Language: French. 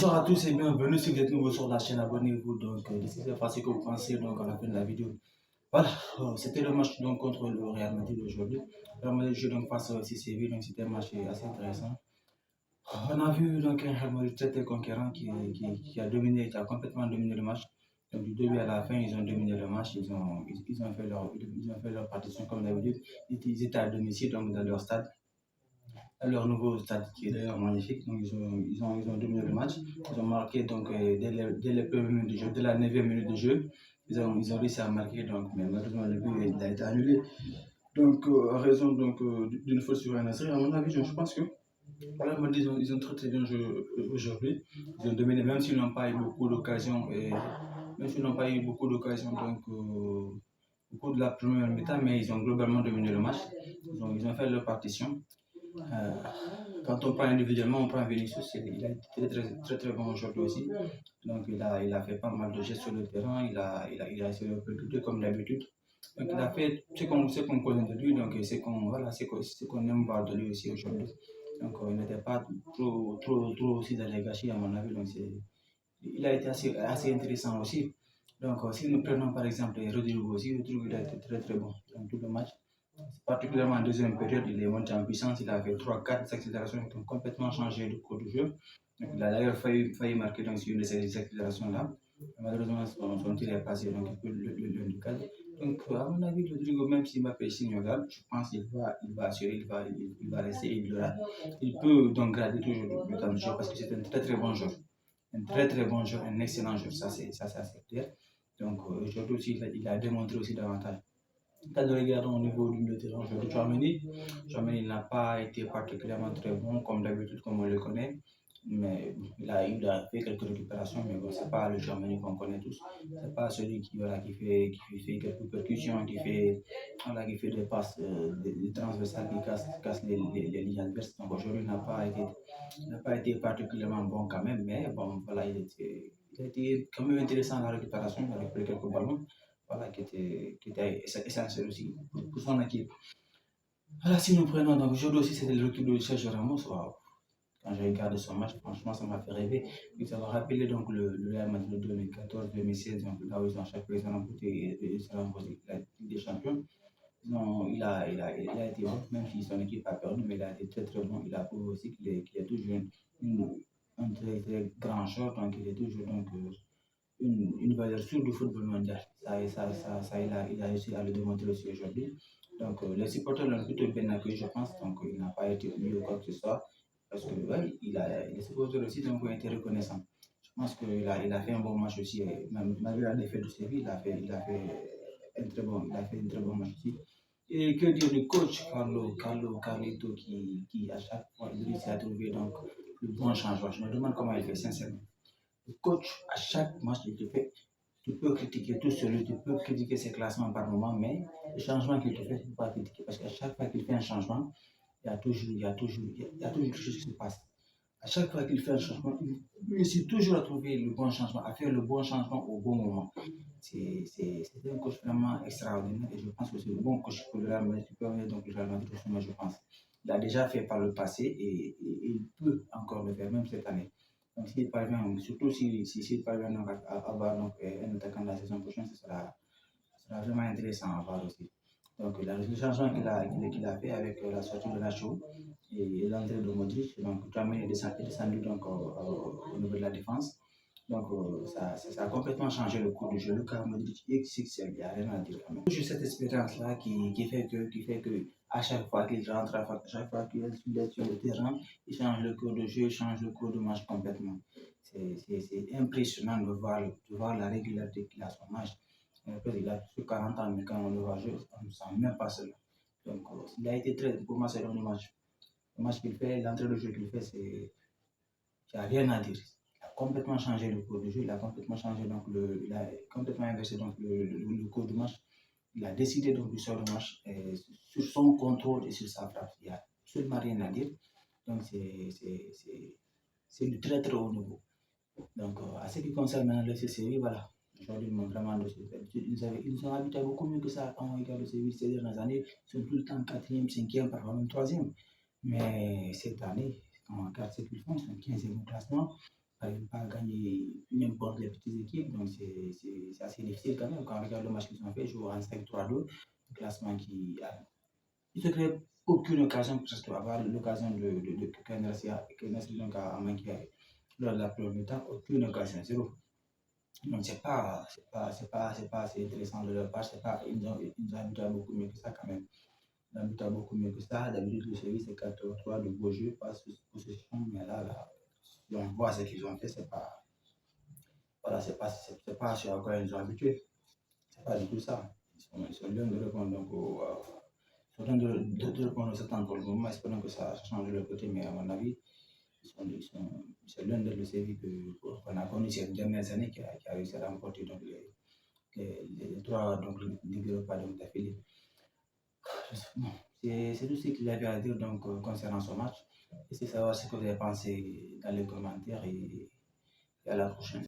Bonjour à tous et bienvenue si vous êtes nouveau sur la chaîne, abonnez-vous. Donc, laissez faire ce que vous pensez donc à la fin de la vidéo. Voilà, c'était le match donc contre le Real Madrid aujourd'hui. Le Real Madrid joue donc face au CCV, donc c'était un match assez intéressant. On a vu donc un Real Madrid très conquérant qui a dominé, qui a complètement dominé le match. Donc du début à la fin, ils ont dominé le match, ils ont fait leur partition comme d'habitude. Ils étaient à domicile donc dans leur stade, leur nouveau stade qui est d'ailleurs magnifique. Donc ils ont dominé le match. Ils ont marqué donc dès les premières minutes de jeu, dès la 9e minute de jeu. Ils ont réussi à marquer, donc, mais malheureusement le but il a été annulé. Donc à raison donc d'une faute sur un instant. À mon avis, je pense que voilà, ils ont très bien joué aujourd'hui. Ils ont dominé, même s'ils n'ont pas eu beaucoup d'occasions. Même s'ils n'ont pas eu beaucoup d'occasions donc, au cours de la première mi-temps, mais ils ont globalement dominé le match. Ils ont fait leur partition. Euh, Quand on prend individuellement, on prend Vinicius, il a été très bon aujourd'hui aussi. Donc il a fait pas mal de gestes sur le terrain, il a essayé de recruter comme d'habitude. Donc il a fait ce qu'on connaît de lui, donc ce qu'on aime voir de lui aussi aujourd'hui. Donc il n'était pas trop aussi dans les gâchis à mon avis. Donc il a été assez intéressant aussi. Donc si nous prenons par exemple Rodrigo aussi, je trouve qu'il a été très bon dans tout le match. Particulièrement en deuxième période, il est monté en puissance, il a fait 3-4 accélérations qui ont complètement changé le cours du jeu. Donc, il a d'ailleurs failli marquer donc, sur une de ces accélérations-là. Malheureusement, son tir est passé, donc il peut le cadre. Donc, à mon avis, Rodrigo, même s'il m'a fait signe je pense qu'il va assurer, il va rester, il peut donc garder toujours le temps de jeu parce que c'est un très bon joueur. Un très bon joueur, un excellent joueur, ça c'est assez clair. Donc, aujourd'hui aussi, il a démontré aussi davantage. Quand nous regardons au niveau du milieu de terrain de Chouameni n'a pas été particulièrement très bon, comme d'habitude, comme on le connaît. Mais il a fait quelques récupérations, mais bon, ce n'est pas le Chouameni qu'on connaît tous. Ce n'est pas celui qui fait quelques percussions, qui fait des passes des transversales qui cassent les lignes adverses. Donc aujourd'hui, il n'a pas été particulièrement bon quand même, mais bon, voilà, il a été quand même intéressant à la récupération, il a récupéré quelques ballons voilà, qui était essentiel aussi pour son équipe. Voilà, si nous prenons donc aujourd'hui aussi, c'était le retour de Sergio Ramos. Wow. Quand j'ai regardé son match, franchement, ça m'a fait rêver. Et ça m'a rappelé donc le Real Madrid 2014-2016, donc là où ils ont chaque fois remporté la Ligue des Champions. Il a été bon, même si son équipe a perdu, mais il a été très bon. Il a prouvé aussi qu'il est toujours un très grand joueur, donc il est toujours donc, une valeur sûre du football mondial. Il a réussi à le démontrer aussi aujourd'hui. Donc, les supporters l'ont plutôt bien accueilli, je pense. Donc, il n'a pas été oublié ou quoi que ce soit. Parce que, ouais, les supporters aussi donc, ont été reconnaissants. Je pense il a fait un bon match aussi. Malgré la défaite de Séville, il a fait un très bon match aussi. Et que dire du coach Carlito qui à chaque fois, il réussit à trouver donc, le bon changement. Je me demande comment il fait, sincèrement. Le coach, à chaque match, tu peux critiquer tout celui, tu peux critiquer ses classements par moment, mais le changement qu'il te fait, tu ne peux pas critiquer. Parce qu'à chaque fois qu'il fait un changement, il y a toujours quelque chose qui se passe. À chaque fois qu'il fait un changement, il réussit toujours à trouver le bon changement, à faire le bon changement au bon moment. C'est un coach vraiment extraordinaire et je pense que c'est le bon coach pour le Real Madrid, qui peut amener donc le Real Madrid au sommet, je pense. Il a déjà fait par le passé et il peut encore le faire, même cette année. Donc, s'il parvient, surtout s'il parvient donc à avoir donc, un attaquant la saison prochaine, ce sera vraiment intéressant à voir aussi. Donc, le changement qu'il a fait avec la sortie de Nacho et l'entrée de Modric, donc, Dramé est descendu donc, au niveau de la défense. Donc, ça a complètement changé le cours du jeu. Lucas Modric XXL, il n'y a rien à dire quand même. J'ai cette expérience-là qui fait que à chaque fois qu'il rentre, à chaque fois qu'il est sur le terrain, il change le cours de jeu, il change le cours de match complètement. C'est impressionnant de voir la régularité qu'il a à son âge. Il a plus de 40 ans, mais quand on le voit jouer, on ne sent même pas cela. Donc, il a été pour moi, c'est le match. Le match qu'il fait, l'entrée de jeu qu'il fait, il n'y a rien à dire. Il a complètement changé le cours du jeu, il a complètement changé, donc il a complètement inversé donc, le cours du match. Il a décidé donc du sort du match sur son contrôle et sur sa frappe. Il n'y a absolument rien à dire. Donc, c'est du très haut niveau. Donc, à ce qui concerne maintenant le CCI, voilà. Aujourd'hui, ils m'ont vraiment ils nous ont habitué beaucoup mieux que ça quand on regarde le CCI ces dernières années. Ils sont tout le temps quatrième, cinquième, parfois même troisième. Mais cette année, quand on regarde ce qu'ils font, ils sont 15e au classement. n'arrivent pas à gagner n'importe les petites équipes. Donc, c'est assez difficile quand même. Quand on regarde le match qu'ils ont fait, ils jouent en 5-3-2, un classement qui a. Il ne se crée aucune occasion pour ce avoir l'occasion de Kennes donc a manqué lors de la première mi-temps, aucune occasion, zéro. Donc, c'est pas assez intéressant de leur part. Ils ont habitué à beaucoup mieux que ça quand même. Ils ont beaucoup mieux que ça. D'habitude, le service c'est 4-3 de beau jeu, pas sous possession. Mais là, on voit ce qu'ils ont fait. C'est pas, voilà, c'est pas sur quoi ils ont habitué. C'est pas du tout ça. Ils sont bien de répondre donc ils sont de répondre à cet temps pour le moment. Espérons que ça change de leur côté. Mais à mon avis, c'est l'un des séries qu'on a connu ces dernières années qui a réussi à remporter donc, les trois donc, Ligue Europa d'affilée. Bon, c'est tout ce qu'il y avait à dire donc, concernant ce match. Et c'est savoir ce que vous avez pensé dans les commentaires et à la prochaine.